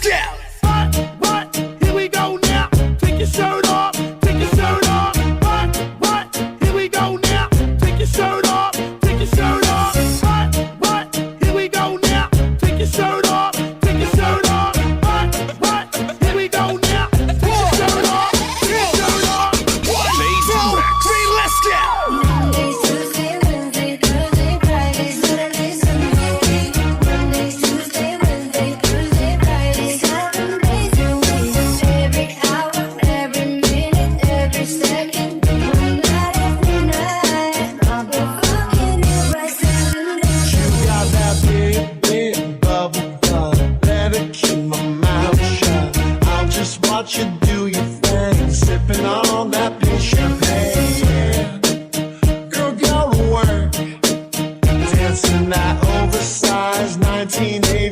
let's go. What? Here we go now. Take your shirt off. Take your shirt off. What? Here we go now. Take your shirt off. Take your shirt off. What? Here we go now. Take your shirt off. Take your shirt off. What? Here we go now. Take your shirt off. Take your shirt off. 1, 2, 3, let's go. Monday, Tuesday, Wednesday, Thursday, Friday, Saturday, Sunday. Monday, Tuesday, Wednesday, Thursday, Friday, 7 days a week. Every hour, every minute, every second. One night after night, I'll be fucking you right through the night. You got that big bubble gum. Let it keep my mouth shut. I'll just watch you do your thing, sipping on that pink champagne. Girl, go to work, dancing that oversized 1980